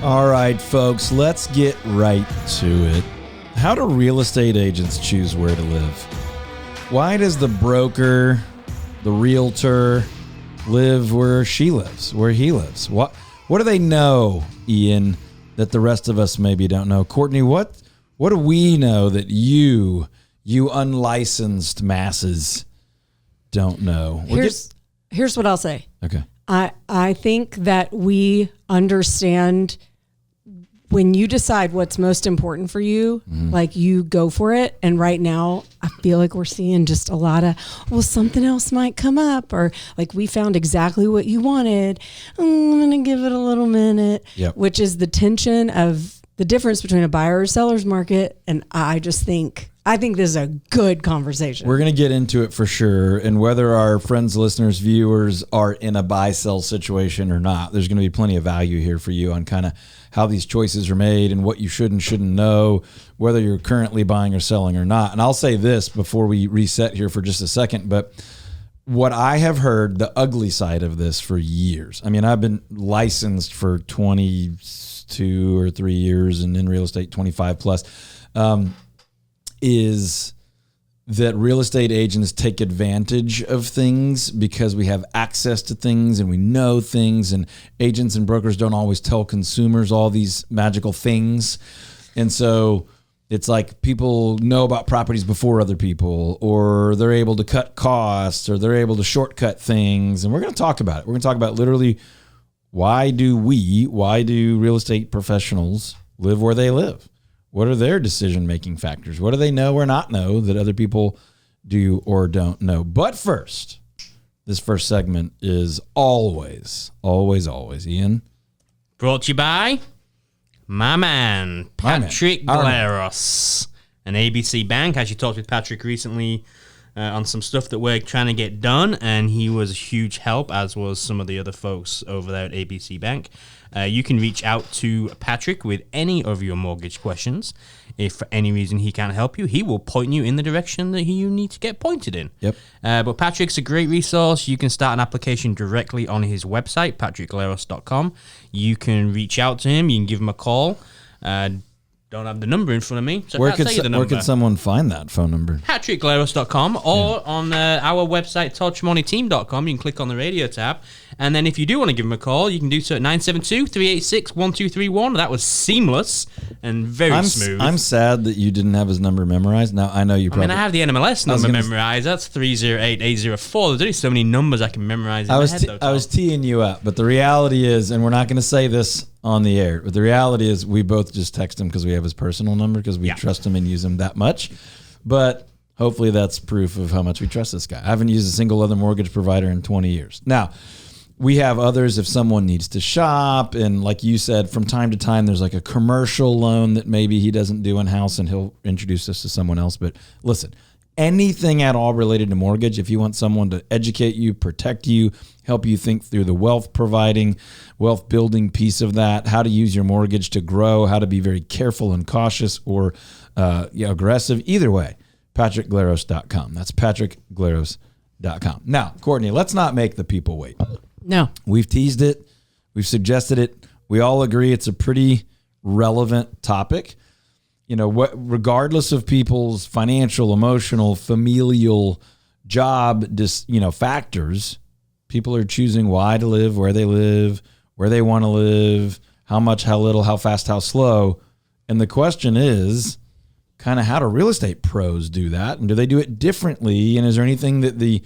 All right, folks, let's get right to it. How do real estate agents choose where to live? Why does the broker, the realtor, live where she lives, where he lives? What do they know, Ian, that the rest of us maybe don't know? Courtney, what do we know that you unlicensed masses don't know? Here's what I'll say. Okay. I think that we understand when you decide what's most important for you, like you go for it. And right now I feel like we're seeing just a lot of, well, something else might come up, or like we found exactly what you wanted. I'm going to give it a little minute, which is the tension of the difference between a buyer or seller's market. And I think this is a good conversation. We're going to get into it for sure. And whether our friends, listeners, viewers are in a buy-sell situation or not, there's going to be plenty of value here for you on kind of how these choices are made and what you should and shouldn't know, whether you're currently buying or selling or not. And I'll say this before we reset here for just a second, but what I have heard, the ugly side of this for years. I mean, I've been licensed for 22 or 3 years and in real estate 25 plus. Is that real estate agents take advantage of things because we have access to things and we know things, and agents and brokers don't always tell consumers all these magical things. And so it's like people know about properties before other people, or they're able to cut costs, or they're able to shortcut things. And we're going to talk about it. We're going to talk about literally why do real estate professionals live where they live? What are their decision-making factors? What do they know or not know that other people do or don't know? But first, this first segment is always, Ian. Brought to you by my man, Patrick Gleros, an ABC Bank. Actually talked with Patrick recently on some stuff that we're trying to get done, and he was a huge help, as was some of the other folks over there at ABC Bank. You can reach out to Patrick with any of your mortgage questions. If for any reason he can't help you, he will point you in the direction that you need to get pointed in. Yep. But Patrick's a great resource. You can start an application directly on his website, patrickgleros.com. You can reach out to him. You can give him a call. Don't have the number in front of me, so where I can't tell you the number. Where can someone find that phone number? PatrickGleros.com or on our website, toddtramoniteam.com. You can click on the radio tab. And then if you do want to give him a call, you can do so at 972-386-1231. That was seamless and very smooth. I'm sad that you didn't have his number memorized. Now, I know you probably... I have the NMLS number memorized. That's 308804. There's only so many numbers I can memorize in my head, though, Todd. I was teeing you up, but the reality is, and we're not going to say this on the air, but the reality is we both just text him because we have his personal number because we trust him and use him that much. But hopefully that's proof of how much we trust this guy. I haven't used a single other mortgage provider in 20 years. Now, we have others if someone needs to shop. And like you said, from time to time, there's like a commercial loan that maybe he doesn't do in-house and he'll introduce us to someone else. But listen, anything at all related to mortgage, if you want someone to educate you, protect you, help you think through the wealth building piece of that, how to use your mortgage to grow, how to be very careful and cautious or aggressive, either way, patrickgleros.com. That's patrickgleros.com. Now, Courtney, let's not make the people wait. No. We've teased it. We've suggested it. We all agree it's a pretty relevant topic. You know, regardless of people's financial, emotional, familial, job, factors, people are choosing why to live, where they want to live, how much, how little, how fast, how slow. And the question is kind of how do real estate pros do that? And do they do it differently? And is there anything that the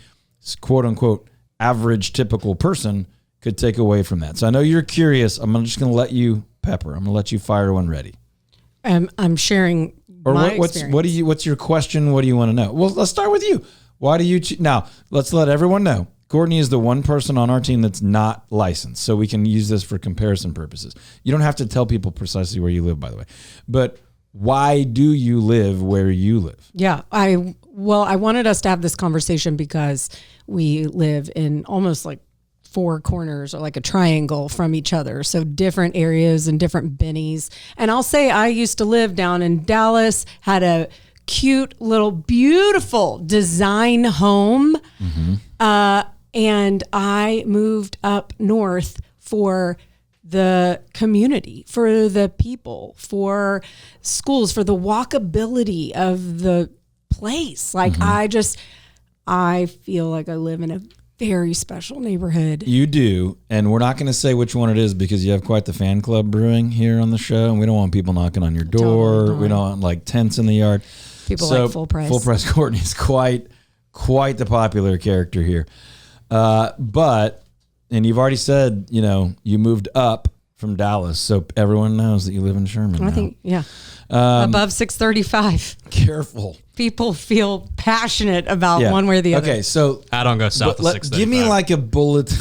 quote unquote average typical person could take away from that? So I know you're curious. I'm just going to let you pepper. I'm going to let you fire one ready. I'm sharing my experience. What's your question? What do you want to know? Well, let's start with you. Why do you now? Let's let everyone know. Courtney is the one person on our team that's not licensed, so we can use this for comparison purposes. You don't have to tell people precisely where you live, by the way. But why do you live where you live? Yeah, I wanted us to have this conversation because we live in almost like four corners or like a triangle from each other. So different areas and different bennies. And I'll say I used to live down in Dallas, had a cute little beautiful design home. Mm-hmm. And I moved up north for the community, for the people, for schools, for the walkability of the place. Like I feel like I live in a very special neighborhood. You do, and we're not going to say which one it is because you have quite the fan club brewing here on the show, and we don't want people knocking on your door. Totally not. We don't want like tents in the yard. People like full price. Full price Courtney is quite the popular character here. But you've already said, you moved up from Dallas, so everyone knows that you live in Sherman. I think, above 635. Careful. People feel passionate about one way or the other. Okay, so I don't go south of 635. give me like a bullet,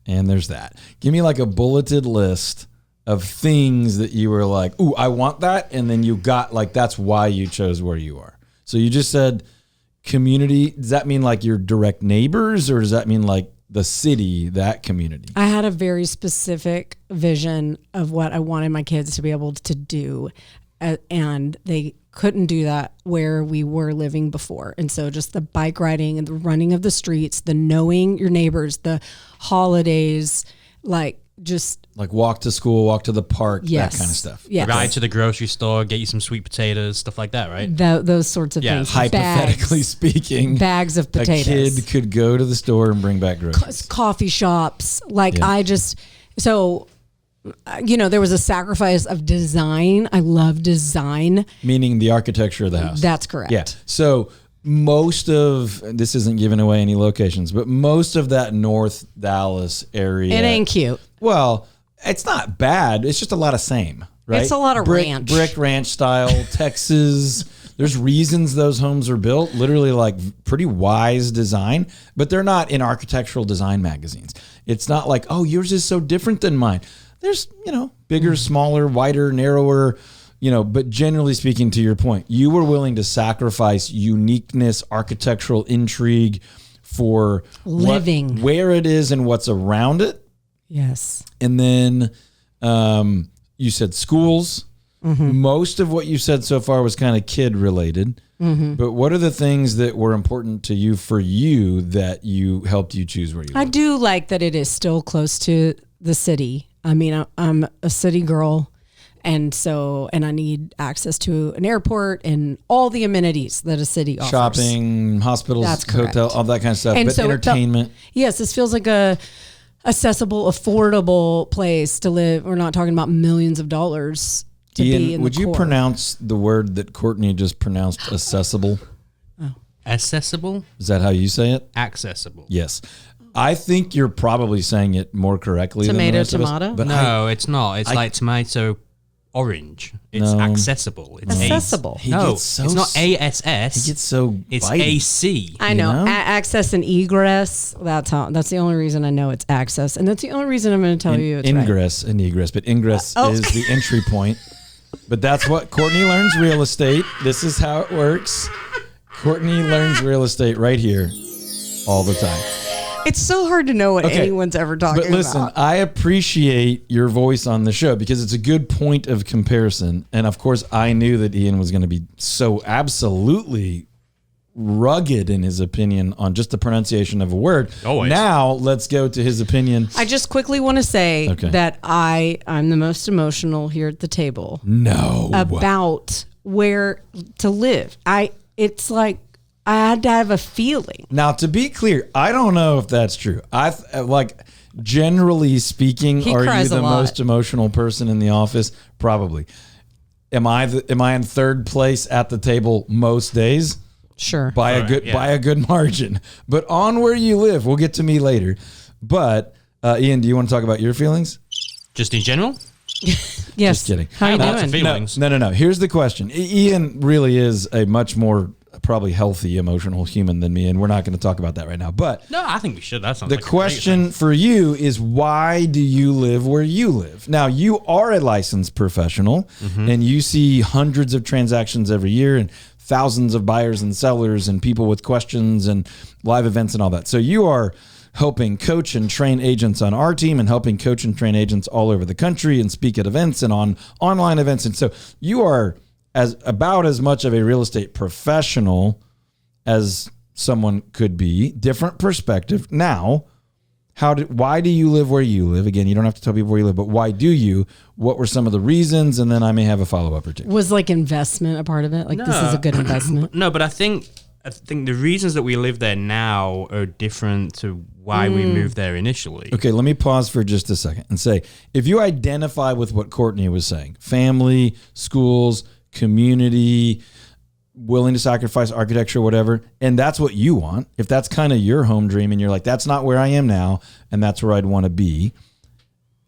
and there's that. Give me like a bulleted list of things that you were like, ooh, I want that, and then you got like that's why you chose where you are. So you just said community. Does that mean like your direct neighbors, or does that mean like the city, that community? I had a very specific vision of what I wanted my kids to be able to do, and they couldn't do that where we were living before. And so just the bike riding and the running of the streets, the knowing your neighbors, the holidays, like just like walk to school, walk to the park, yes, that kind of stuff. Yes. Ride to the grocery store, get you some sweet potatoes, stuff like that, right? Those sorts of things. Hypothetically speaking, bags of potatoes. A kid could go to the store and bring back groceries. Coffee shops. Like there was a sacrifice of design. I love design. Meaning the architecture of the house. That's correct. Yeah. So most of, this isn't giving away any locations, but most of that North Dallas area. It ain't cute. Well, it's not bad. It's just a lot of same, right? It's a lot of ranch. Brick ranch style, Texas. There's reasons those homes are built, literally like pretty wise design, but they're not in architectural design magazines. It's not like, oh, yours is so different than mine. There's, bigger, smaller, wider, narrower, but generally speaking, to your point, you were willing to sacrifice uniqueness, architectural intrigue for living where it is and what's around it. Yes. And then you said schools. Mm-hmm. Most of what you said so far was kind of kid related. Mm-hmm. But what are the things that were important to you for you that you helped you choose where you live? I do like that it is still close to the city. I mean, I'm a city girl, and I need access to an airport and all the amenities that a city offers. Shopping, hospitals, hotel, all that kind of stuff. And but entertainment. Yes, this feels like a accessible, affordable place to live. We're not talking about millions of dollars to Ian, be in would the you core. pronounce the word that Courtney just pronounced, accessible? Accessible? Is that how you say it? Accessible. Yes. I think you're probably saying it more correctly than the rest of us, tomato? but No, it's not. It's like tomato orange. It's accessible. It's accessible. It's not ASS. He gets so It's bitey. AC. I know. Access and egress. That's the only reason I know it's access, and that's the only reason I'm going to tell you it's ingress and egress, but ingress is the entry point. But that's what Courtney learns real estate. This is how it works. Courtney learns real estate right here all the time. It's so hard to know what anyone's ever talking about. But listen, I appreciate your voice on the show because it's a good point of comparison. And of course, I knew that Ian was going to be so absolutely rugged in his opinion on just the pronunciation of a word. Always. Now, let's go to his opinion. I just quickly want to say that I'm the most emotional here at the table. No. About where to live. It's like I had to have a feeling. Now, to be clear, I don't know if that's true. Generally speaking, are you the most emotional person in the office? Probably. Am I in third place at the table most days? Sure. By a good margin. But on where you live, we'll get to me later. But Ian, do you want to talk about your feelings? Just in general? Yes. Just kidding. How you doing? Feelings. No. Here's the question. Ian really is a much more probably healthy, emotional human than me, and we're not going to talk about that right now. But no, I think we should. That sounds the like question for you is, why do you live where you live? Now, you are a licensed professional, and you see hundreds of transactions every year, and thousands of buyers and sellers, and people with questions, and live events, and all that. So you are helping coach and train agents on our team, and helping coach and train agents all over the country, and speak at events and on online events. And so you are about as much of a real estate professional as someone could be. Different perspective. Now, Why do you live where you live? Again, you don't have to tell people where you live, but why do you? What were some of the reasons? And then I may have a follow-up or two. Was like investment a part of it? Like this is a good investment? No, but I think the reasons that we live there now are different to why we moved there initially. Okay, let me pause for just a second and say, if you identify with what Courtney was saying, family, schools, community, willing to sacrifice architecture, whatever, and that's what you want, if that's kind of your home dream and you're like, that's not where I am now and that's where I'd want to be,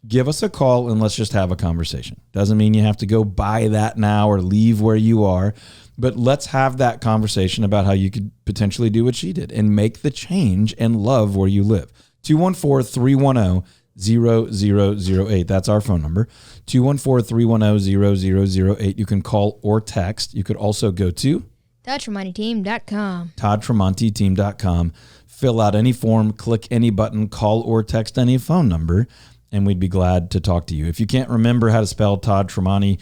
give us a call and let's just have a conversation. Doesn't mean you have to go buy that now or leave where you are, but let's have that conversation about how you could potentially do what she did and make the change and love where you live. 214-310-0008. That's our phone number. 214-310-0008. You can call or text. You could also go to ToddTremontiTeam.com. ToddTremontiTeam.com. Fill out any form, click any button, call or text any phone number, and we'd be glad to talk to you. If you can't remember how to spell Todd Tremonti,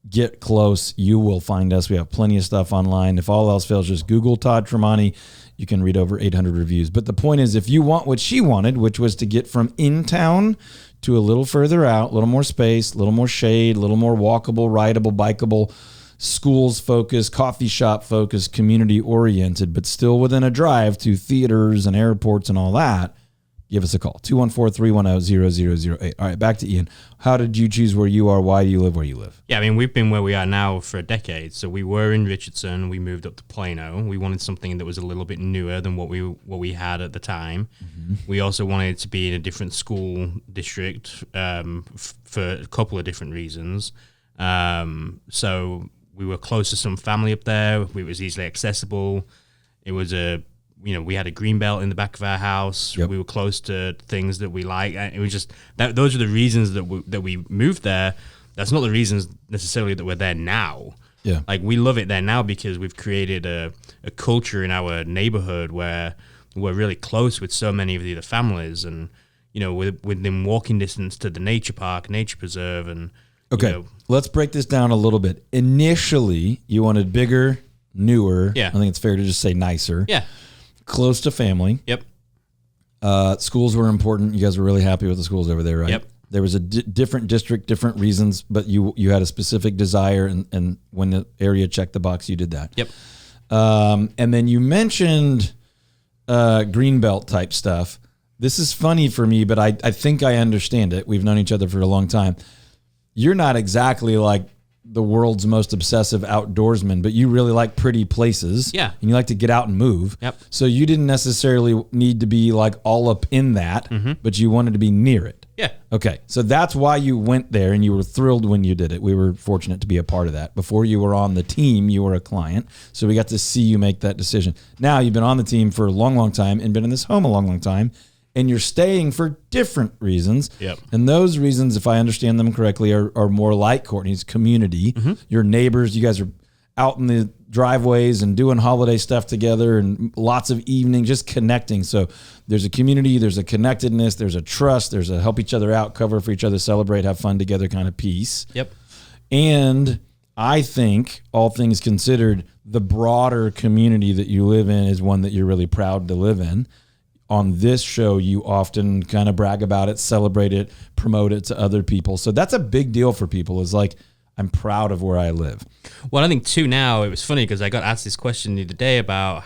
get close. You will find us. We have plenty of stuff online. If all else fails, just Google Todd Tremonti. You can read over 800 reviews. But the point is, if you want what she wanted, which was to get from in town to a little further out, a little more space, a little more shade, a little more walkable, rideable, bikeable, schools focused, coffee shop focused, community oriented, but still within a drive to theaters and airports and all that, give us a call. 214-310-0008. All right, back to Ian. How did you choose where you are? Why do you live where you live? Yeah, I mean, we've been where we are now for a decade. So we were in Richardson. We moved up to Plano. We wanted something that was a little bit newer than what we had at the time. Mm-hmm. We also wanted to be in a different school district for a couple of different reasons. So we were close to some family up there. It was easily accessible. It was we had a green belt in the back of our house. Yep. We were close to things that we like. It was just those are the reasons that we moved there. That's not the reasons necessarily that we're there now. Yeah, like we love it there now because we've created a culture in our neighborhood where we're really close with so many of the other families, and within walking distance to the nature park, nature preserve, and okay. Let's break this down a little bit. Initially, you wanted bigger, newer. Yeah, I think it's fair to just say nicer. Yeah. Close to family. Yep. Schools were important. You guys were really happy with the schools over there, right? Yep. There was a different district, different reasons, but you had a specific desire, and when the area checked the box, you did that. Yep. And then you mentioned greenbelt type stuff. This is funny for me, but I think I understand it. We've known each other for a long time. You're not exactly like the world's most obsessive outdoorsman, but you really like pretty places. Yeah. And you like to get out and move. Yep. So you didn't necessarily need to be like all up in that, but you wanted to be near it. Yeah. Okay. So that's why you went there and you were thrilled when you did it. We were fortunate to be a part of that. Before you were on the team, you were a client. So we got to see you make that decision. Now you've been on the team for a long, long time and been in this home a long, long time. And you're staying for different reasons. Yep. And those reasons, if I understand them correctly, are more like Courtney's community. Your neighbors, you guys are out in the driveways and doing holiday stuff together and lots of evenings, just connecting. So there's a community, there's a connectedness, there's a trust, there's a help each other out, cover for each other, celebrate, have fun together kind of piece. Yep. And I think, all things considered, the broader community that you live in is one that you're really proud to live in. On this show, you often kind of brag about it, celebrate it, promote it to other people. So that's a big deal for people, is like, I'm proud of where I live. Well, I think too now, it was funny because I got asked this question the other day about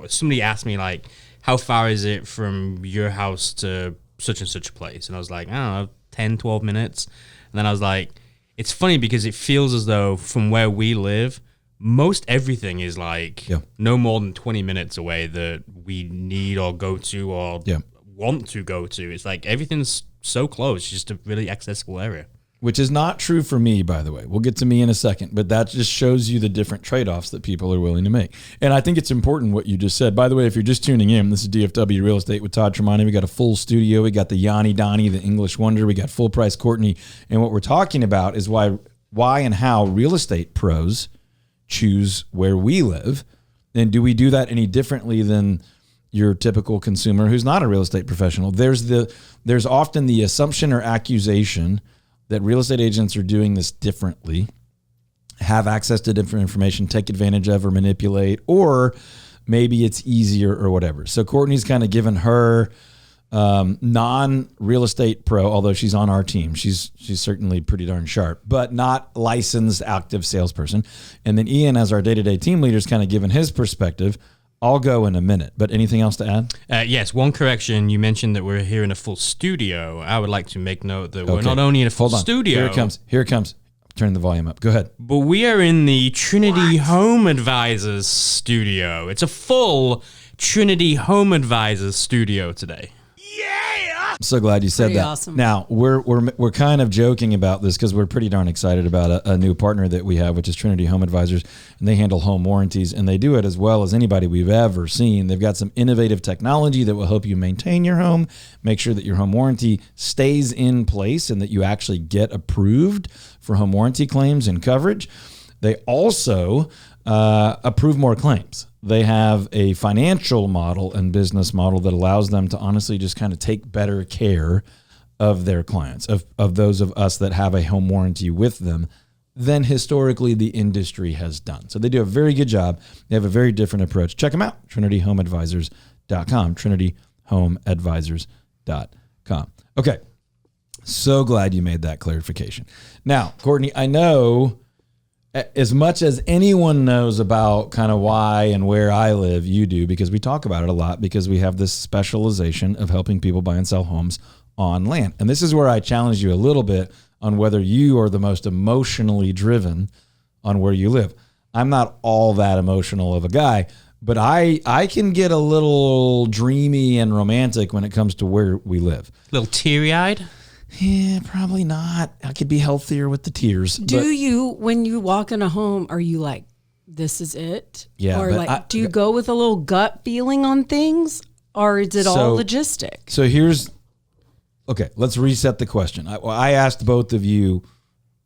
somebody asked me like, how far is it from your house to such and such a place? And I was like, I don't know, 10, 12 minutes. And then I was like, it's funny because it feels as though from where we live, most everything is like no more than 20 minutes away that we need or go to or want to go to. It's like everything's so close, just a really accessible area. Which is not true for me, by the way. We'll get to me in a second, but that just shows you the different trade-offs that people are willing to make. And I think it's important what you just said. By the way, if you're just tuning in, this is DFW Real Estate with Todd Tremonti. We got a full studio. We got the Yanni Donnie, the English Wonder. We got full price Courtney. And what we're talking about is why and how real estate pros choose where we live. And do we do that any differently than your typical consumer who's not a real estate professional? There's often the assumption or accusation that real estate agents are doing this differently, have access to different information, take advantage of or manipulate, or maybe it's easier or whatever. So Courtney's kind of given her non-real estate pro, although she's on our team. She's certainly pretty darn sharp, but not licensed active salesperson. And then Ian, as our day-to-day team leader, is kind of giving his perspective. I'll go in a minute, but anything else to add? Yes, one correction. You mentioned that we're here in a full studio. I would like to make note that we're not only in a full studio. Here it comes. Turn the volume up. Go ahead. But we are in the Trinity Home Advisors studio. It's a full Trinity Home Advisors studio today. I'm so glad you said Pretty that. awesome. Now, we're kind of joking about this because we're pretty darn excited about a new partner that we have, which is Trinity Home Advisors, and they handle home warranties, and they do it as well as anybody we've ever seen. They've got some innovative technology that will help you maintain your home, make sure that your home warranty stays in place and that you actually get approved for home warranty claims and coverage. They also approve more claims. They have a financial model and business model that allows them to honestly just kind of take better care of their clients, of those of us that have a home warranty with them than historically the industry has done. So they do a very good job. They have a very different approach. Check them out, trinityhomeadvisors.com, trinityhomeadvisors.com. Okay, so glad you made that clarification. Now, Courtney, I know as much as anyone knows about kind of why and where I live, you do, because we talk about it a lot, because we have this specialization of helping people buy and sell homes on land. And this is where I challenge you a little bit on whether you are the most emotionally driven on where you live. I'm not all that emotional of a guy, but I can get a little dreamy and romantic when it comes to where we live. A little teary-eyed? Yeah, probably not. I could be healthier with the tears. Do you, when you walk in a home, are you like, this is it? Yeah. Or like, do you go with a little gut feeling on things, or is it all logistic? So okay, let's reset the question. I asked both of you,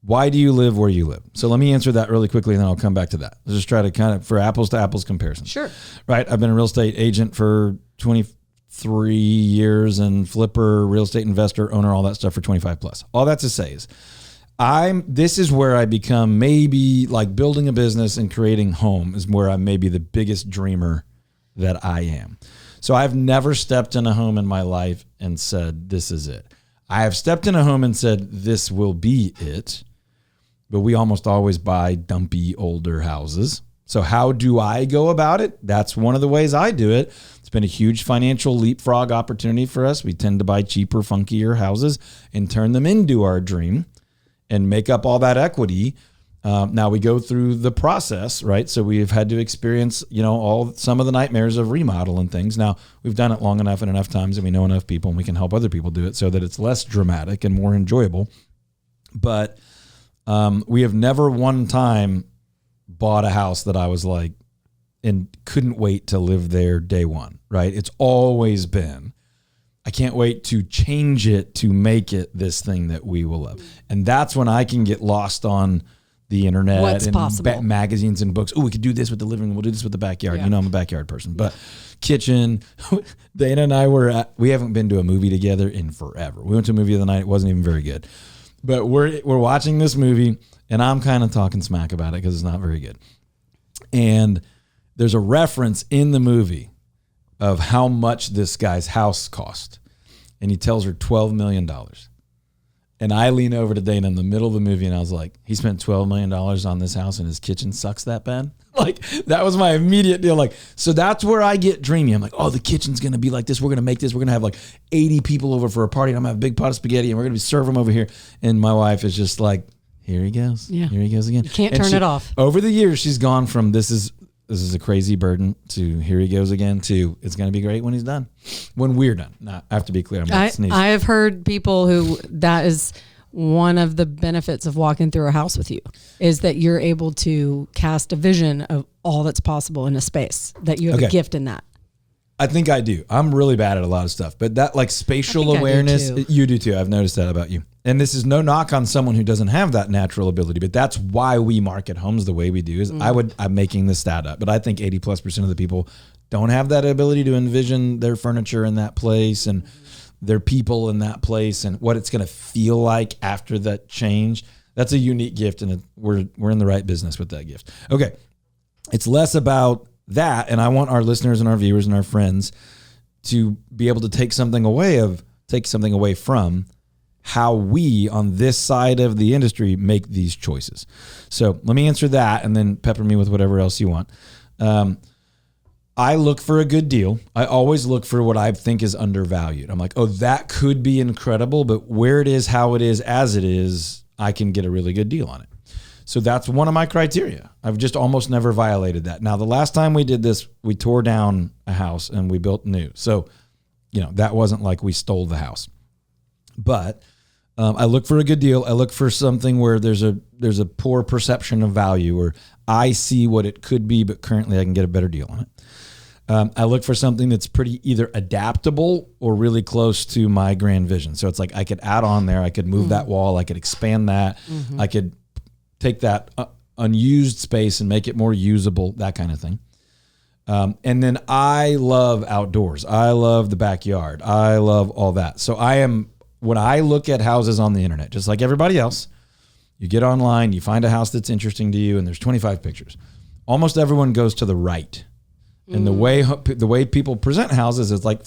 why do you live where you live? So let me answer that really quickly, and then I'll come back to that. Let's just try to kind of, for apples to apples comparison. Sure. Right. I've been a real estate agent for 23 years and flipper, real estate investor, owner, all that stuff for 25 plus. All that to say is this is where I become maybe like building a business and creating home is where I'm maybe the biggest dreamer that I am. So I've never stepped in a home in my life and said, this is it. I have stepped in a home and said, this will be it. But we almost always buy dumpy older houses. So how do I go about it? That's one of the ways I do it. It's been a huge financial leapfrog opportunity for us. We tend to buy cheaper, funkier houses and turn them into our dream and make up all that equity. Now we go through the process, right? So we've had to experience, some of the nightmares of remodel and things. Now we've done it long enough and enough times, and we know enough people, and we can help other people do it so that it's less dramatic and more enjoyable. But we have never one time bought a house that I was like, and couldn't wait to live there day one, right? It's always been, I can't wait to change it to make it this thing that we will love. And that's when I can get lost on the internet and magazines and books. Oh, we could do this with the living room. We'll do this with the backyard. Yeah. I'm a backyard person, but kitchen. Dana and I we haven't been to a movie together in forever. We went to a movie the other night. It wasn't even very good, but we're watching this movie and I'm kind of talking smack about it because it's not very good. And there's a reference in the movie of how much this guy's house cost. And he tells her $12 million. And I lean over to Dana in the middle of the movie and I was like, he spent $12 million on this house and his kitchen sucks that bad? Like, that was my immediate deal. Like, so that's where I get dreamy. I'm like, oh, the kitchen's going to be like this. We're going to make this. We're going to have like 80 people over for a party. And I'm going to have a big pot of spaghetti and we're going to serve them over here. And my wife is just like, here he goes. Yeah. Here he goes again. You can't turn it off. Over the years, she's gone from this is a crazy burden to here he goes again to it's going to be great when he's done. When we're done. Now, I have to be clear. I have heard people who that is one of the benefits of walking through a house with you is that you're able to cast a vision of all that's possible in a space, that you have a gift in that. I think I do. I'm really bad at a lot of stuff, but that like spatial awareness, you do too. I've noticed that about you. And this is no knock on someone who doesn't have that natural ability, but that's why we market homes the way we do is I'm making this stat up, but I think 80+% of the people don't have that ability to envision their furniture in that place and their people in that place and what it's going to feel like after that change. That's a unique gift, and we're in the right business with that gift. Okay. It's less about that, and I want our listeners and our viewers and our friends to be able to take something away from how we on this side of the industry make these choices. So let me answer that and then pepper me with whatever else you want. I look for a good deal. I always look for what I think is undervalued. I'm like, oh, that could be incredible, but where it is, how it is, as it is, I can get a really good deal on it. So that's one of my criteria. I've just almost never violated that. Now, the last time we did this, we tore down a house and we built new. So, that wasn't like we stole the house. But I look for a good deal. I look for something where there's a poor perception of value, or I see what it could be, but currently I can get a better deal on it. I look for something that's pretty either adaptable or really close to my grand vision. So it's like I could add on there. I could move that wall. I could expand that. I could take that unused space and make it more usable, that kind of thing. And then I love outdoors. I love the backyard. I love all that. So when I look at houses on the internet, just like everybody else, you get online, you find a house that's interesting to you, and there's 25 pictures. Almost everyone goes to the right. And the way people present houses is like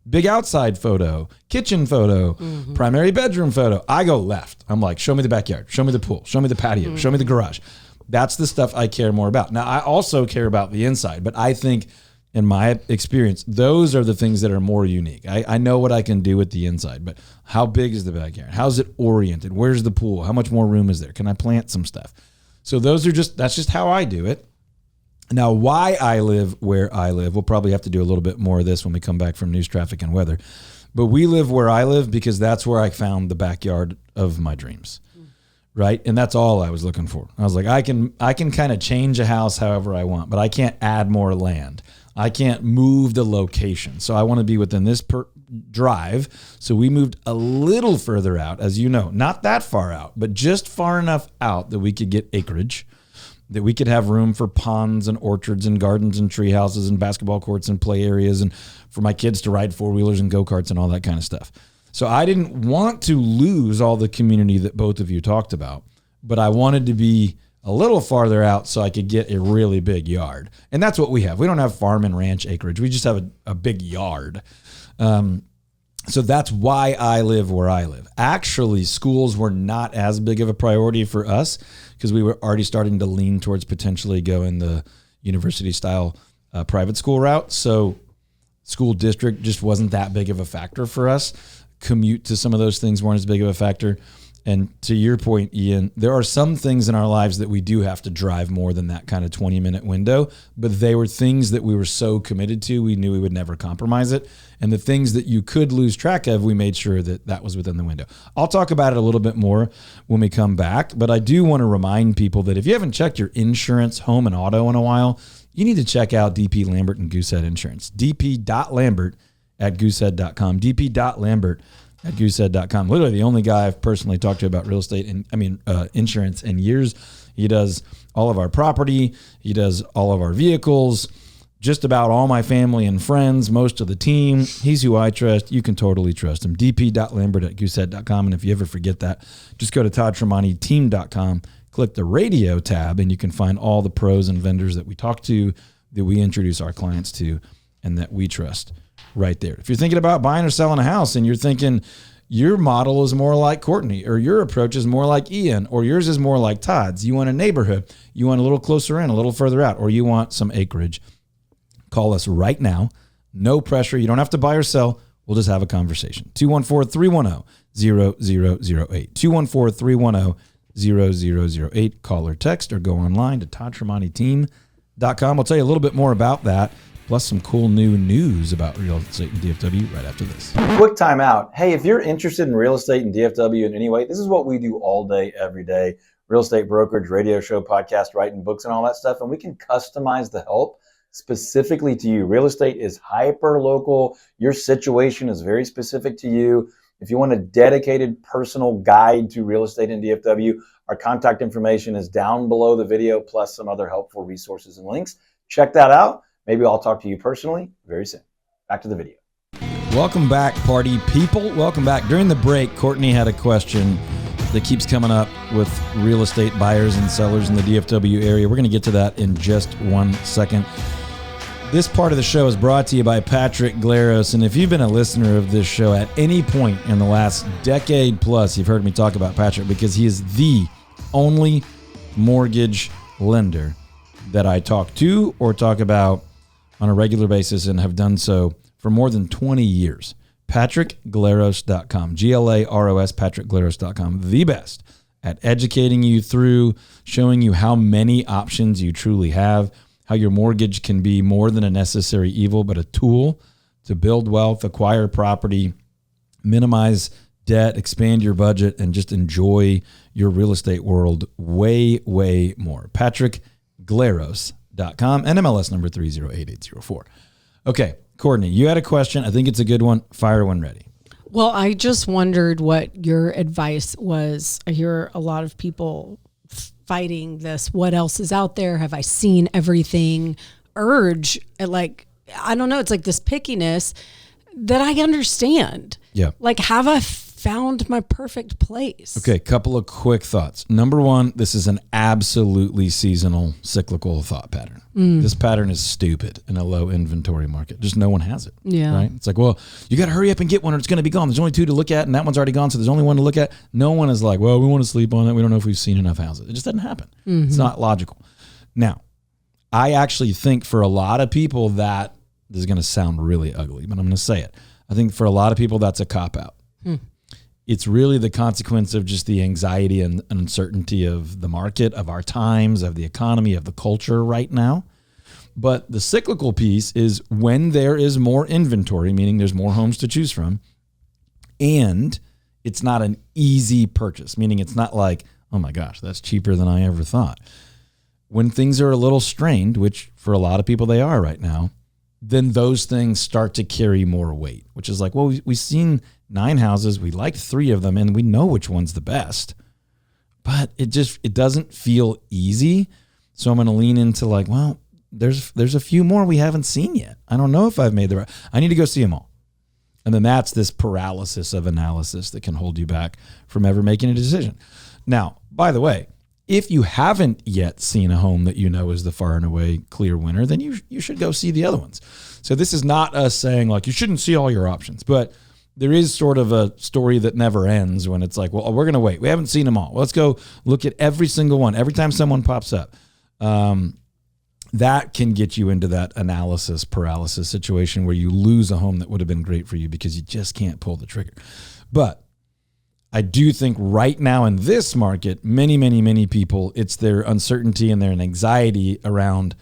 big outside photo, kitchen photo, primary bedroom photo. I go left. I'm like, show me the backyard, show me the pool, show me the patio, show me the garage. That's the stuff I care more about. Now, I also care about the inside, but I think in my experience, those are the things that are more unique. I know what I can do with the inside, but how big is the backyard? How's it oriented? Where's the pool? How much more room is there? Can I plant some stuff? So that's just how I do it. Now, why I live where I live, we'll probably have to do a little bit more of this when we come back from news, traffic, and weather. But we live where I live because that's where I found the backyard of my dreams. Right. And that's all I was looking for. I was like, I can kind of change a house however I want, but I can't add more land. I can't move the location. So I want to be within this drive. So we moved a little further out, as you know, not that far out, but just far enough out that we could get acreage, that we could have room for ponds and orchards and gardens and tree houses and basketball courts and play areas, and for my kids to ride four-wheelers and go-karts and all that kind of stuff. So I didn't want to lose all the community that both of you talked about, but I wanted to be a little farther out so I could get a really big yard. And that's what we have. We don't have farm and ranch acreage. We just have a big yard. So that's why I live where I live. Actually, schools were not as big of a priority for us because we were already starting to lean towards potentially going the university-style private school route. So school district just wasn't that big of a factor for us. Commute to some of those things weren't as big of a factor. And to your point, Ian, there are some things in our lives that we do have to drive more than that kind of 20-minute window, but they were things that we were so committed to, we knew we would never compromise it. And the things that you could lose track of, we made sure that was within the window. I'll talk about it a little bit more when we come back, but I do want to remind people that if you haven't checked your insurance, home and auto in a while, you need to check out DP Lambert and Goosehead Insurance. dp.lambert@goosehead.com. dp.lambert@goosehead.com. Literally the only guy I've personally talked to about real estate and insurance in years. He does all of our property. He does all of our vehicles, just about all my family and friends, most of the team. He's who I trust. You can totally trust him. dp.lambert@goosehead.com. And if you ever forget that, just go to toddtremonti.team.com, click the radio tab, and you can find all the pros and vendors that we talk to, that we introduce our clients to, and that we trust right there. If you're thinking about buying or selling a house and you're thinking your model is more like Courtney, or your approach is more like Ian, or yours is more like Todd's, you want a neighborhood, you want a little closer in, a little further out, or you want some acreage, call us right now. No pressure. You don't have to buy or sell. We'll just have a conversation. 214-310-0008. 214-310-0008. Call or text or go online to toddtremontiteam.com. I'll tell you a little bit more about that, plus some cool new news about real estate in DFW right after this. Quick time out. Hey, if you're interested in real estate in DFW in any way, this is what we do all day, every day. Real estate brokerage, radio show, podcast, writing books, and all that stuff. And we can customize the help specifically to you. Real estate is hyper local. Your situation is very specific to you. If you want a dedicated personal guide to real estate in DFW, our contact information is down below the video, plus some other helpful resources and links. Check that out. Maybe I'll talk to you personally very soon. Back to the video. Welcome back, party people. Welcome back. During the break, Courtney had a question that keeps coming up with real estate buyers and sellers in the DFW area. We're going to get to that in just 1 second. This part of the show is brought to you by Patrick Glaros. And if you've been a listener of this show at any point in the last decade plus, you've heard me talk about Patrick because he is the only mortgage lender that I talk to or talk about on a regular basis and have done so for more than 20 years. PatrickGlaros.com, Glaros, PatrickGlaros.com, the best at educating you through, showing you how many options you truly have, how your mortgage can be more than a necessary evil, but a tool to build wealth, acquire property, minimize debt, expand your budget, and just enjoy your real estate world way, way more. PatrickGlaros.com, NMLS number 308804. Okay, Courtney, you had a question. I think it's a good one. Fire when ready. Well, I just wondered what your advice was. I hear a lot of people fighting this. What else is out there? Have I seen everything? Urge, like, I don't know. It's like this pickiness that I understand. Yeah. Like, have I found my perfect place? Okay, couple of quick thoughts. Number one, this is an absolutely seasonal cyclical thought pattern. This pattern is stupid in a low inventory market. Just no one has it. Yeah. Right? It's like, well, you got to hurry up and get one or it's going to be gone. There's only 2 to look at and that one's already gone, so there's only 1 to look at. No one is like, well, we want to sleep on it. We don't know if we've seen enough houses. It just doesn't happen. It's not logical. Now, I actually think for a lot of people that, this is going to sound really ugly, but I'm going to say it. I think for a lot of people that's a cop-out. It's really the consequence of just the anxiety and uncertainty of the market, of our times, of the economy, of the culture right now. But the cyclical piece is when there is more inventory, meaning there's more homes to choose from, and it's not an easy purchase, meaning it's not like, oh my gosh, that's cheaper than I ever thought. When things are a little strained, which for a lot of people they are right now, then those things start to carry more weight, which is like, well, we've seen 9 houses. We liked 3 of them and we know which one's the best, but it doesn't feel easy. So I'm going to lean into like, well, there's a few more we haven't seen yet. I don't know if I've made the right, I need to go see them all. And then that's this paralysis of analysis that can hold you back from ever making a decision. Now, by the way, if you haven't yet seen a home that you know is the far and away clear winner, then you should go see the other ones. So this is not us saying like you shouldn't see all your options, but there is sort of a story that never ends when it's like, well, we're going to wait. We haven't seen them all. Let's go look at every single one. Every time someone pops up, that can get you into that analysis paralysis situation where you lose a home that would have been great for you because you just can't pull the trigger. But I do think right now in this market, many, many, many people, it's their uncertainty and their anxiety around,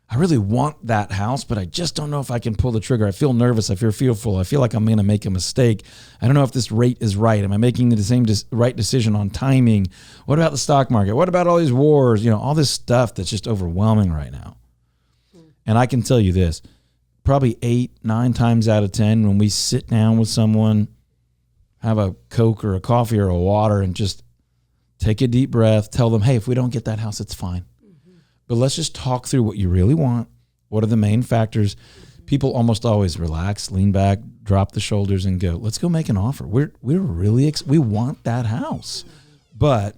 I really want that house, but I just don't know if I can pull the trigger. I feel nervous. I feel fearful. I feel like I'm going to make a mistake. I don't know if this rate is right. Am I making the same right decision on timing? What about the stock market? What about all these wars? All this stuff that's just overwhelming right now. And I can tell you this, probably 8-9 times out of 10, when we sit down with someone, have a Coke or a coffee or a water and just take a deep breath, tell them, hey, if we don't get that house, it's fine. But let's just talk through what you really want. What are the main factors? People almost always relax, lean back, drop the shoulders and go, let's go make an offer. We're really, we want that house. But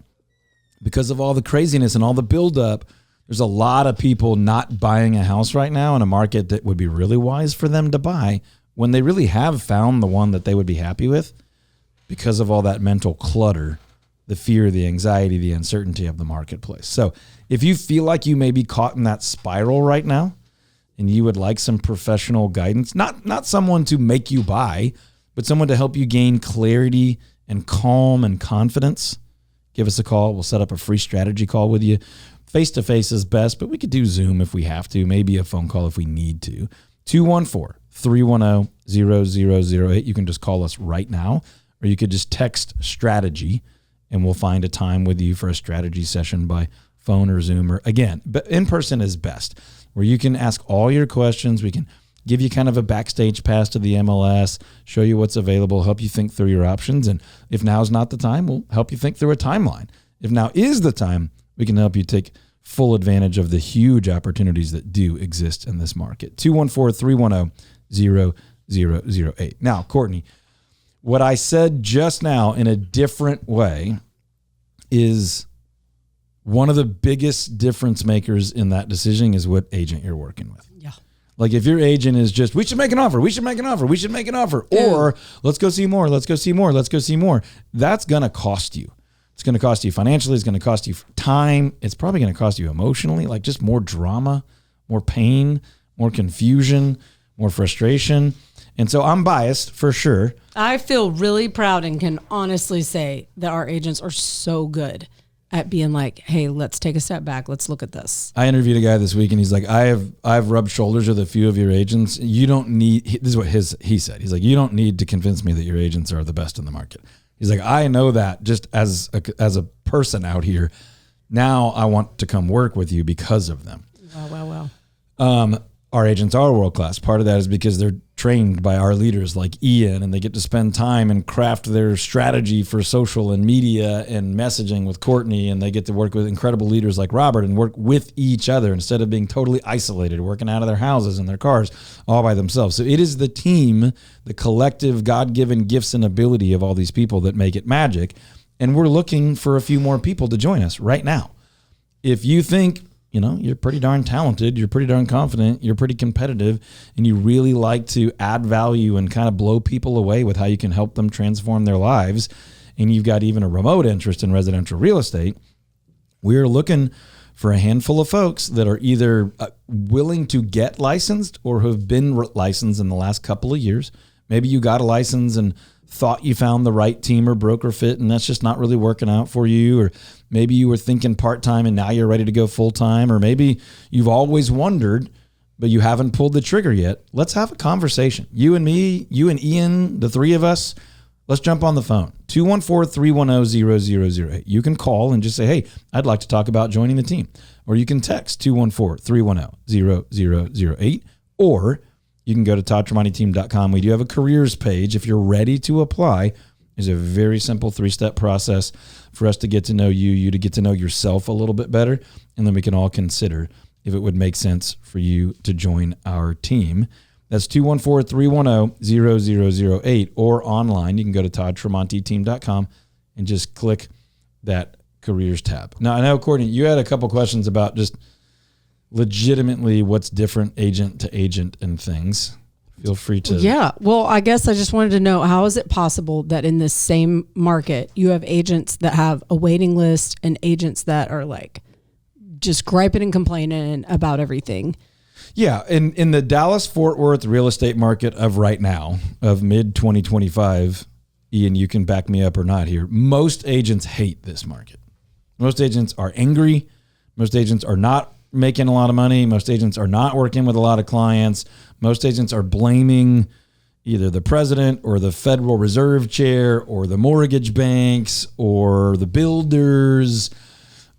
because of all the craziness and all the buildup, there's a lot of people not buying a house right now in a market that would be really wise for them to buy when they really have found the one that they would be happy with because of all that mental clutter, the fear, the anxiety, the uncertainty of the marketplace. So if you feel like you may be caught in that spiral right now and you would like some professional guidance, not someone to make you buy, but someone to help you gain clarity and calm and confidence, give us a call. We'll set up a free strategy call with you. Face-to-face is best, but we could do Zoom if we have to, maybe a phone call if we need to. 214-310-0008. You can just call us right now, or you could just text strategy and we'll find a time with you for a strategy session by phone or Zoom, or again, but in person is best, where you can ask all your questions. We can give you kind of a backstage pass to the MLS, show you what's available, help you think through your options. And if now's not the time, we'll help you think through a timeline. If now is the time, we can help you take full advantage of the huge opportunities that do exist in this market. 214-310-0008. Now, Courtney, what I said just now in a different way is one of the biggest difference makers in that decision is what agent you're working with. Yeah. Like if your agent is just, we should make an offer, we should make an offer, we should make an offer, or let's go see more, let's go see more, let's go see more. That's going to cost you. It's going to cost you financially. It's going to cost you time. It's probably going to cost you emotionally, like just more drama, more pain, more confusion, more frustration. And so I'm biased for sure. I feel really proud and can honestly say that our agents are so good at being like, hey, let's take a step back. Let's look at this. I interviewed a guy this week and he's like, I've rubbed shoulders with a few of your agents. You don't need, this is what he said. He's like, you don't need to convince me that your agents are the best in the market. He's like, I know that just as a person out here. Now I want to come work with you because of them. Wow. Our agents are world-class. Part of that is because they're trained by our leaders like Ian, and they get to spend time and craft their strategy for social and media and messaging with Courtney, and they get to work with incredible leaders like Robert and work with each other instead of being totally isolated, working out of their houses and their cars all by themselves. So it is the team, the collective God-given gifts and ability of all these people that make it magic, and we're looking for a few more people to join us right now. If you think, you're pretty darn talented, you're pretty darn confident, you're pretty competitive, and you really like to add value and kind of blow people away with how you can help them transform their lives, and you've got even a remote interest in residential real estate, we're looking for a handful of folks that are either willing to get licensed or have been licensed in the last couple of years. Maybe you got a license and thought you found the right team or broker fit, and that's just not really working out for you. Or maybe you were thinking part-time and now you're ready to go full-time. Or maybe you've always wondered, but you haven't pulled the trigger yet. Let's have a conversation. You and me, you and Ian, the three of us, let's jump on the phone. 214-310-0008. You can call and just say, hey, I'd like to talk about joining the team. Or you can text 214-310-0008. Or you can go to toddtramonteteam.com. We do have a careers page. If you're ready to apply, it's a very simple 3-step process for us to get to know you, you to get to know yourself a little bit better, and then we can all consider if it would make sense for you to join our team. That's 214-310-0008, or online. You can go to toddtramonteteam.com and just click that careers tab. Now, I know, Courtney, you had a couple questions about just legitimately what's different agent to agent and things. Feel free to. Yeah. Well, I guess I just wanted to know, how is it possible that in this same market, you have agents that have a waiting list and agents that are like just griping and complaining about everything? Yeah. In the Dallas-Fort Worth real estate market of right now, of mid-2025, Ian, you can back me up or not here, most agents hate this market. Most agents are angry. Most agents are not making a lot of money. Most agents are not working with a lot of clients. Most agents are blaming either the president or the Federal Reserve Chair or the mortgage banks or the builders.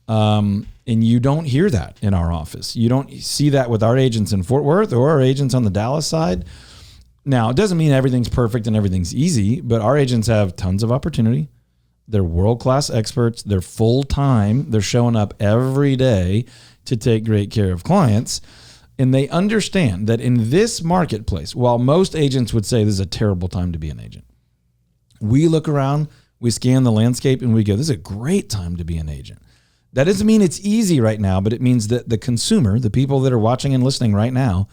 And you don't hear that in our office. You don't see that with our agents in Fort Worth or our agents on the Dallas side. Now, it doesn't mean everything's perfect and everything's easy, but our agents have tons of opportunity. They're world-class experts. They're full-time. They're showing up every day to take great care of clients. And they understand that in this marketplace, while most agents would say this is a terrible time to be an agent, we look around, we scan the landscape, and we go, this is a great time to be an agent. That doesn't mean it's easy right now, but it means that the consumer, the people that are watching and listening right now,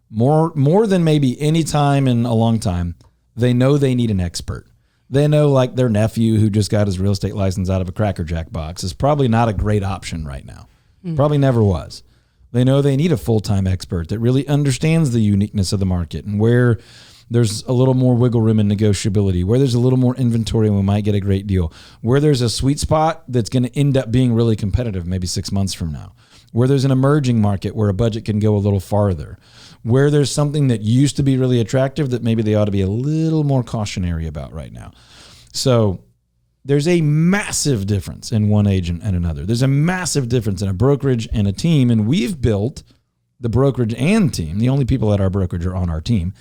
more than maybe any time in a long time, they know they need an expert. They know, like, their nephew who just got his real estate license out of a Cracker Jack box is probably not a great option right now. Probably never was. They know they need a full-time expert that really understands the uniqueness of the market and where there's a little more wiggle room and negotiability, where there's a little more inventory and we might get a great deal, where there's a sweet spot that's going to end up being really competitive maybe 6 months from now, where there's an emerging market where a budget can go a little farther, where there's something that used to be really attractive that maybe they ought to be a little more cautionary about right now. So there's a massive difference in one agent and another. There's a massive difference in a brokerage and a team. And we've built the brokerage and team. The only people at our brokerage are on our team.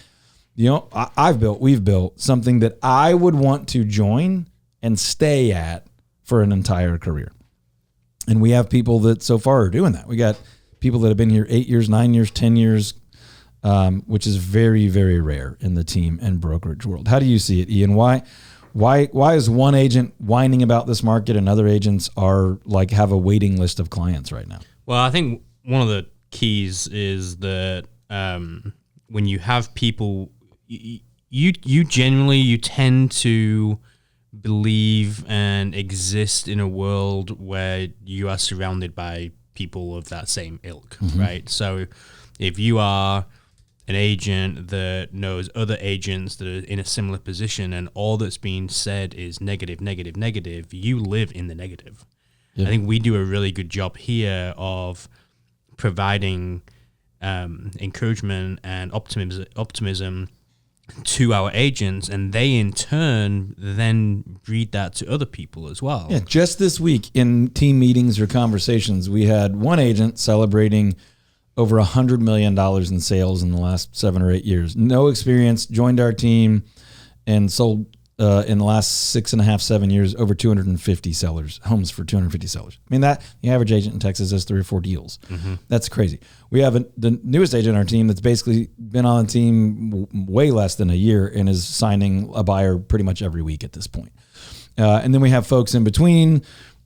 We've built something that I would want to join and stay at for an entire career. And we have people that so far are doing that. We got people that have been here 8 years, 9 years, 10 years, which is very, very rare in the team and brokerage world. How do you see it, Ian? Why is one agent whining about this market and other agents are have a waiting list of clients right now? Well, I think one of the keys is that when you have people, you generally you tend to believe and exist in a world where you are surrounded by people of that same ilk, right? So if you are an agent that knows other agents that are in a similar position and all that's being said is negative, negative, negative, you live in the negative. I think we do a really good job here of providing encouragement and optimism to our agents, and they in turn then breed that to other people as well. Yeah, just this week in team meetings or conversations, we had one agent celebrating over $100 million in sales in the last 7 or 8 years. No experience, joined our team, and sold in the last 6.5, 7 years over 250 homes for 250 sellers. I mean, that the average agent in Texas has 3 or 4 deals. That's crazy. We have the newest agent on our team that's basically been on the team way less than a year and is signing a buyer pretty much every week at this point. And then we have folks in between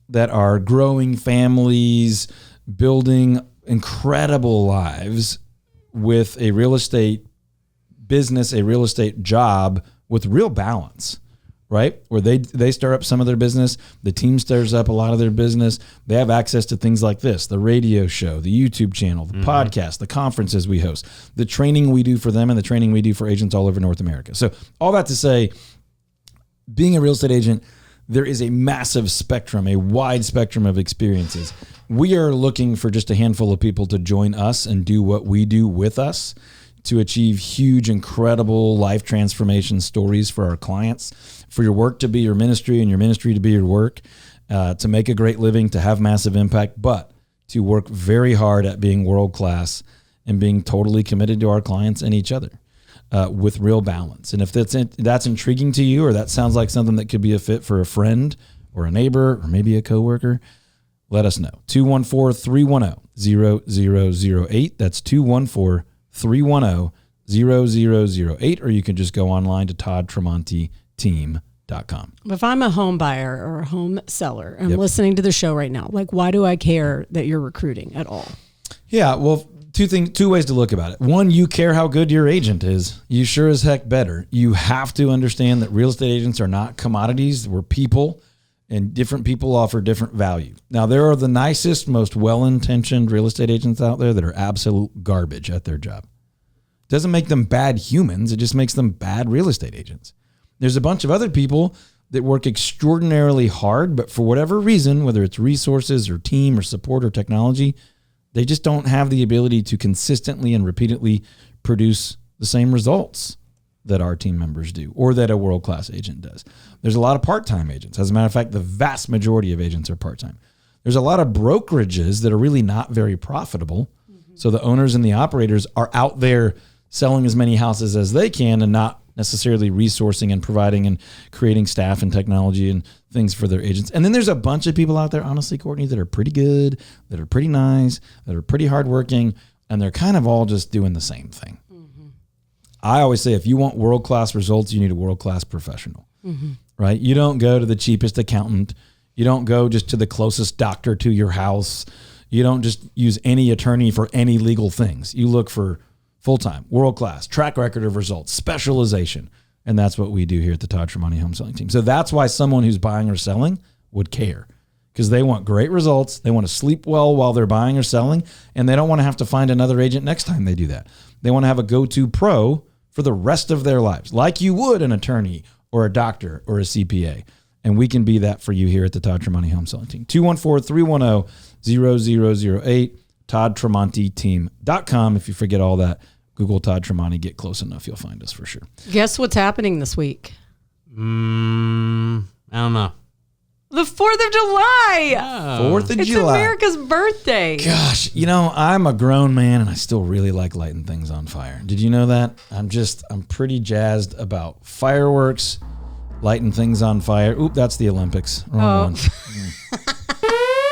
that are growing families, building incredible lives with a real estate business, a real estate job with real balance, right? Where they stir up some of their business, the team stirs up a lot of their business. They have access to things like this, the radio show, the YouTube channel, the podcast, the conferences we host, the training we do for them, and the training we do for agents all over North America. So all that to say, being a real estate agent, there is a massive spectrum, a wide spectrum of experiences. We are looking for just a handful of people to join us and do what we do with us to achieve huge, incredible life transformation stories for our clients, for your work to be your ministry and your ministry to be your work, to make a great living, to have massive impact, but to work very hard at being world-class and being totally committed to our clients and each other with real balance. And if that's intriguing to you, or that sounds like something that could be a fit for a friend or a neighbor or maybe a coworker, let us know. 214-310-0008. That's 214-310-0008, or you can just go online to toddtremonteteam.com. If I'm a home buyer or a home seller, I'm listening to the show right now, like, why do I care that you're recruiting at all? Yeah, well, two ways to look about it. One, you care how good your agent is. You sure as heck better. You have to understand that real estate agents are not commodities. We're people, and different people offer different value. Now, there are the nicest, most well-intentioned real estate agents out there that are absolute garbage at their job. Doesn't make them bad humans. It just makes them bad real estate agents. There's a bunch of other people that work extraordinarily hard, but for whatever reason, whether it's resources or team or support or technology, they just don't have the ability to consistently and repeatedly produce the same results that our team members do, or that a world-class agent does. There's a lot of part-time agents. As a matter of fact, the vast majority of agents are part-time. There's a lot of brokerages that are really not very profitable. So the owners and the operators are out there selling as many houses as they can and not necessarily resourcing and providing and creating staff and technology and things for their agents. And then there's a bunch of people out there, honestly, Courtney, that are pretty good, that are pretty nice, that are pretty hardworking, and they're kind of all just doing the same thing. I always say, if you want world-class results, you need a world-class professional, right? You don't go to the cheapest accountant. You don't go just to the closest doctor to your house. You don't just use any attorney for any legal things. You look for full-time, world-class, track record of results, specialization. And that's what we do here at the Todd Tremonte Home Selling Team. So that's why someone who's buying or selling would care, because they want great results. They want to sleep well while they're buying or selling, and they don't want to have to find another agent next time they do that. They want to have a go-to pro for the rest of their lives, like you would an attorney or a doctor or a CPA. And we can be that for you here at the Todd Tremonte Home Selling Team. 214-310-0008, toddtremonteteam.com. If you forget all that, Google Todd Tremonte, get close enough, you'll find us for sure. Guess what's happening this week? I don't know. The 4th of July. 4th of July. It's America's birthday. Gosh, I'm a grown man and I still really like lighting things on fire. Did you know that? I'm pretty jazzed about fireworks, lighting things on fire. Oop, that's the Olympics. Wrong one.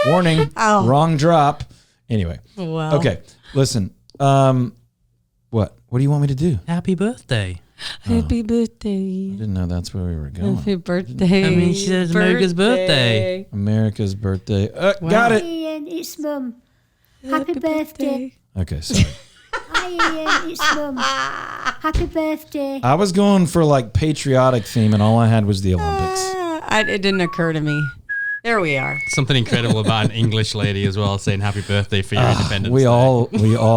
Warning. Wrong drop. Anyway. Well. Okay. Listen. What do you want me to do? Happy birthday. Happy birthday. I didn't know that's where we were going. Happy birthday. I mean, she says America's birthday. America's birthday. Got it. Ian, it's Mum. Happy birthday. Okay, sorry. Hi, Ian. It's Mum. Happy birthday. I was going for like patriotic theme, and all I had was the Olympics. It didn't occur to me. There we are. Something incredible about an English lady as well saying happy birthday for your Independence We Day. all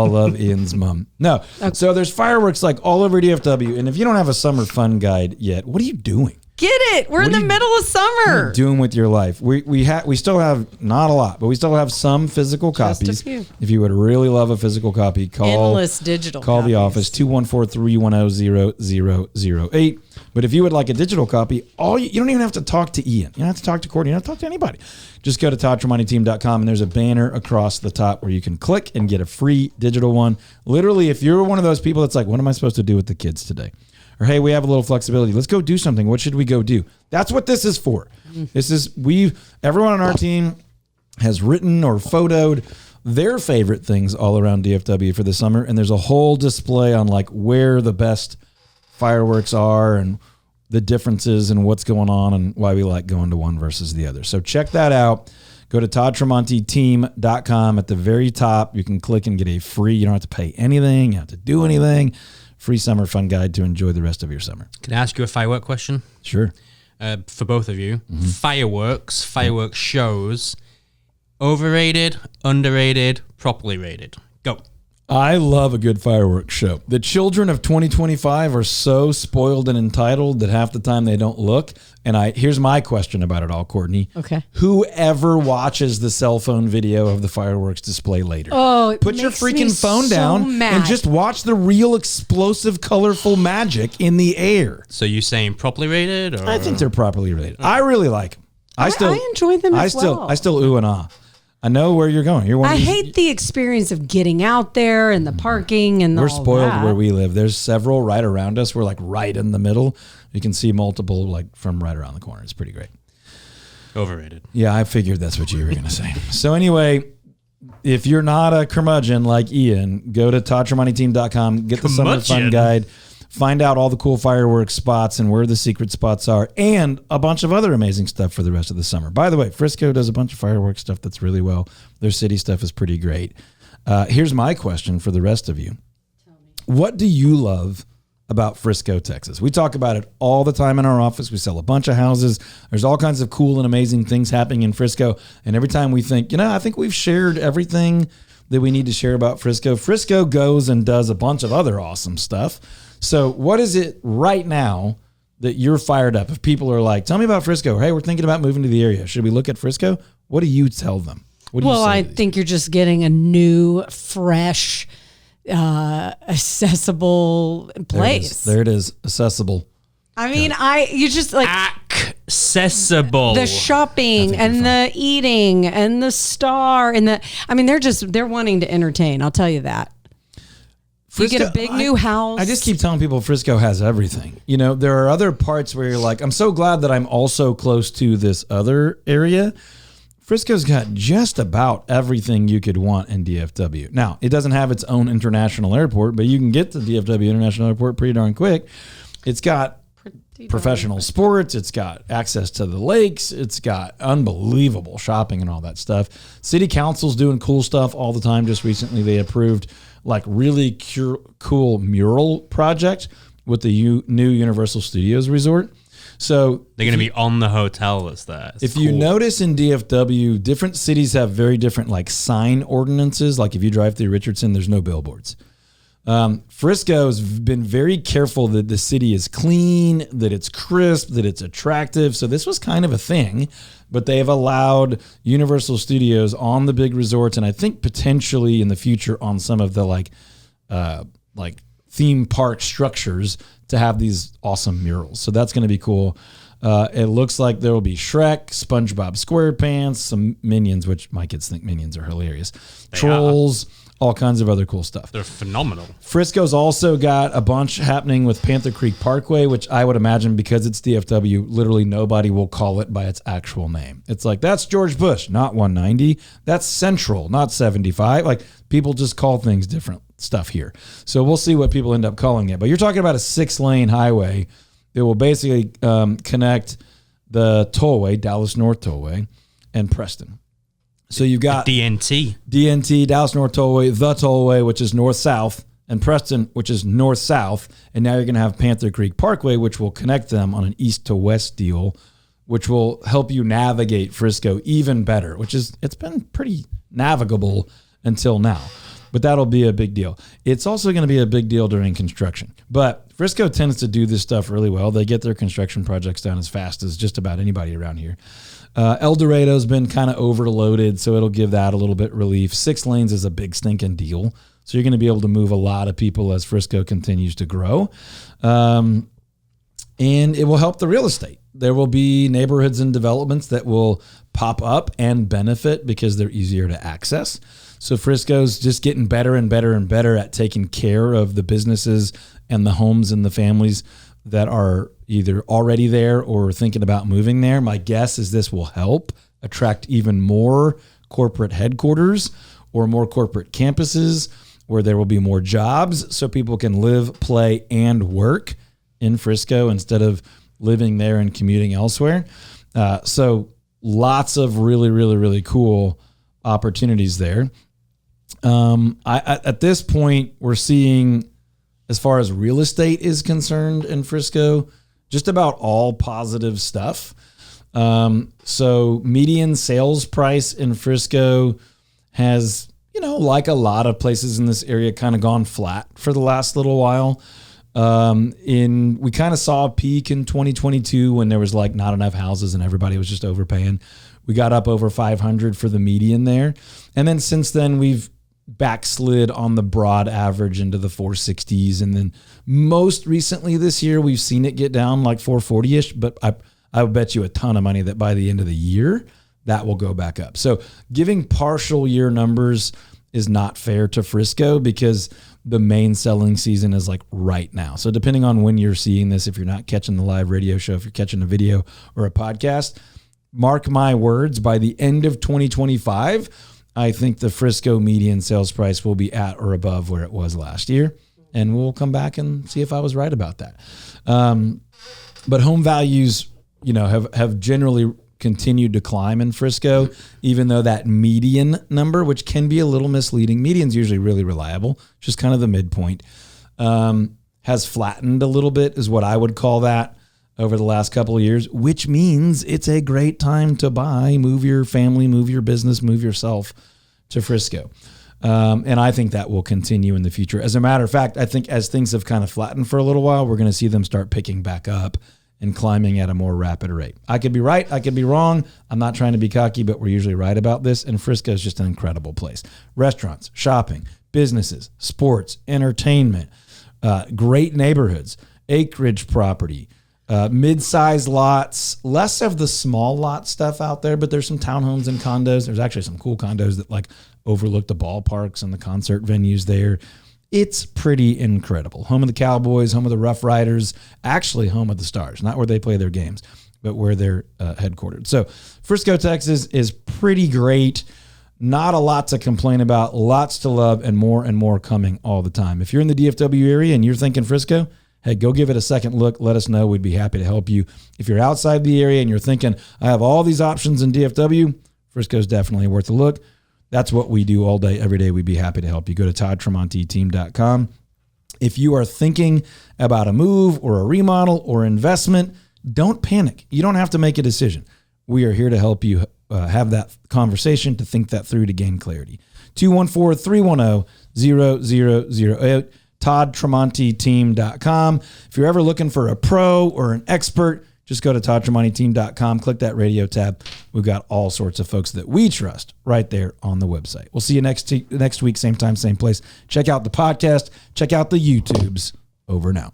love Ian's mom. No, so there's fireworks like all over DFW, and if you don't have a summer fun guide yet, what are you doing? Get it. We're in the middle of What are summer. you doing with your life? We still have not a lot, but we still have some physical Just a copies. few. If you would really love a physical copy, call Endless digital Call the copies. office 214-310-0008. But if you would like a digital copy, you don't even have to talk to Ian. You don't have to talk to Courtney. You don't have to talk to anybody. Just go to ToddTremontiTeam.com and there's a banner across the top where you can click and get a free digital one. Literally, if you're one of those people that's like, what am I supposed to do with the kids today? Or, hey, we have a little flexibility. Let's go do something. What should we go do? That's what this is for. Everyone on our team has written or photoed their favorite things all around DFW for the summer. And there's a whole display on like where the best fireworks are and the differences and what's going on and why we like going to one versus the other. So check that out. Go to ToddTremontiTeam.com. At the very top, you can click and get a free, you don't have to pay anything, you don't have to do anything, free summer fun guide to enjoy the rest of your summer. Can I ask you a firework question? Sure. For both of you. Fireworks shows, overrated, underrated, properly rated. Go. I love a good fireworks show. The children of 2025 are so spoiled and entitled that half the time they don't look. And here's my question about it all, Courtney. Okay. Whoever watches the cell phone video of the fireworks display later? Oh, put your freaking phone down and just watch the real explosive, colorful magic in the air. So you saying properly rated? Or? I think they're properly rated. I really like them. I enjoy them as well. I still ooh and ah. I know where you're going. I hate the experience of getting out there and the parking and we're all spoiled that. where we live. There's several right around us. We're like right in the middle. You can see multiple like from right around the corner. It's pretty great. Overrated. Yeah, I figured that's what you were going to say. So anyway, if you're not a curmudgeon like Ian, go to ToddTremontiTeam.com, get the summer fun guide, find out all the cool fireworks spots and where the secret spots are, and a bunch of other amazing stuff for the rest of the summer. By the way, Frisco does a bunch of fireworks stuff that's really well. Their city stuff is pretty great. Here's my question for the rest of you. What do you love about Frisco, Texas? We talk about it all the time in our office. We sell a bunch of houses. There's all kinds of cool and amazing things happening in Frisco. And every time we think, I think we've shared everything that we need to share about Frisco. Frisco goes and does a bunch of other awesome stuff. So what is it right now that you're fired up? If people are like, tell me about Frisco. Hey, we're thinking about moving to the area. Should we look at Frisco? What do you tell them? What do you say I to these think you're just getting a new, fresh, accessible place. There it is. Accessible. I mean, you just like accessible. the shopping and the eating and the star and they're wanting to entertain. I'll tell you that. You get a big new house. I just keep telling people Frisco has everything. There are other parts where you're like, I'm so glad that I'm also close to this other area. Frisco's got just about everything you could want in DFW. Now, it doesn't have its own international airport, but you can get to DFW International Airport pretty darn quick. It's got professional sports. It's got access to the lakes. It's got unbelievable shopping and all that stuff. City Council's doing cool stuff all the time. Just recently, they approved like really cool mural project with the new Universal Studios Resort. So they're going to be on the hotel that's there. It's you notice in DFW, different cities have very different like sign ordinances. Like if you drive through Richardson, there's no billboards. Frisco's been very careful that the city is clean, that it's crisp, that it's attractive. So this was kind of a thing, but they've allowed Universal Studios on the big resorts, and I think potentially in the future on some of the like theme park structures to have these awesome murals. So that's going to be cool. It looks like there will be Shrek, SpongeBob SquarePants, some Minions, which my kids think Minions are hilarious. Trolls. All kinds of other cool stuff. They're phenomenal. Frisco's also got a bunch happening with Panther Creek Parkway, which I would imagine because it's DFW, literally nobody will call it by its actual name. It's like, that's George Bush, not 190. That's Central, not 75. Like people just call things different stuff here. So we'll see what people end up calling it. But you're talking about a 6-lane highway that will basically connect the tollway, Dallas North Tollway, and Preston. So you've got DNT, Dallas North Tollway, the Tollway, which is north-south, and Preston, which is north-south, and now you're going to have Panther Creek Parkway, which will connect them on an east to west deal, which will help you navigate Frisco even better, it's been pretty navigable until now. But that'll be a big deal. It's also going to be a big deal during construction. But Frisco tends to do this stuff really well. They get their construction projects done as fast as just about anybody around here. El Dorado's been kind of overloaded, so it'll give that a little bit relief. 6 lanes is a big stinking deal. So you're going to be able to move a lot of people as Frisco continues to grow. And it will help the real estate. There will be neighborhoods and developments that will pop up and benefit because they're easier to access. So Frisco's just getting better and better and better at taking care of the businesses and the homes and the families that are either already there or thinking about moving there. My guess is this will help attract even more corporate headquarters or more corporate campuses where there will be more jobs so people can live, play, and work in Frisco instead of living there and commuting elsewhere. So lots of really, really, really cool opportunities there. At this point, we're seeing, as far as real estate is concerned in Frisco, just about all positive stuff. So median sales price in Frisco has, like a lot of places in this area, kind of gone flat for the last little while. We kind of saw a peak in 2022 when there was like not enough houses and everybody was just overpaying. We got up over 500 for the median there. And then since then we've backslid on the broad average into the 460s. And then most recently this year, we've seen it get down like 440-ish, but I would bet you a ton of money that by the end of the year, that will go back up. So giving partial year numbers is not fair to Frisco because the main selling season is like right now. So depending on when you're seeing this, if you're not catching the live radio show, if you're catching a video or a podcast, mark my words, by the end of 2025, I think the Frisco median sales price will be at or above where it was last year. And we'll come back and see if I was right about that. But home values, have generally continued to climb in Frisco, even though that median number, which can be a little misleading, median's usually really reliable, just kind of the midpoint, has flattened a little bit is what I would call that over the last couple of years, which means it's a great time to buy, move your family, move your business, move yourself to Frisco. And I think that will continue in the future. As a matter of fact, I think as things have kind of flattened for a little while, we're going to see them start picking back up and climbing at a more rapid rate. I could be right. I could be wrong. I'm not trying to be cocky, but we're usually right about this. And Frisco is just an incredible place. Restaurants, shopping, businesses, sports, entertainment, great neighborhoods, acreage property, mid-sized lots, less of the small lot stuff out there, but there's some townhomes and condos. There's actually some cool condos that like overlook the ballparks and the concert venues there. It's pretty incredible. Home of the Cowboys, home of the Rough Riders, actually home of the Stars, not where they play their games, but where they're headquartered. So Frisco, Texas is pretty great. Not a lot to complain about, lots to love, and more coming all the time. If you're in the DFW area and you're thinking Frisco, hey, go give it a second look. Let us know. We'd be happy to help you. If you're outside the area and you're thinking, I have all these options in DFW, Frisco's definitely worth a look. That's what we do all day, every day. We'd be happy to help you. Go to toddtremonteteam.com. If you are thinking about a move or a remodel or investment, don't panic. You don't have to make a decision. We are here to help you have that conversation, to think that through, to gain clarity. 214-310-0008. toddtremonteteam.com. If you're ever looking for a pro or an expert, just go to toddtremonteteam.com, click that radio tab. We've got all sorts of folks that we trust right there on the website. We'll see you next week, same time, same place. Check out the podcast. Check out the YouTubes. Over now.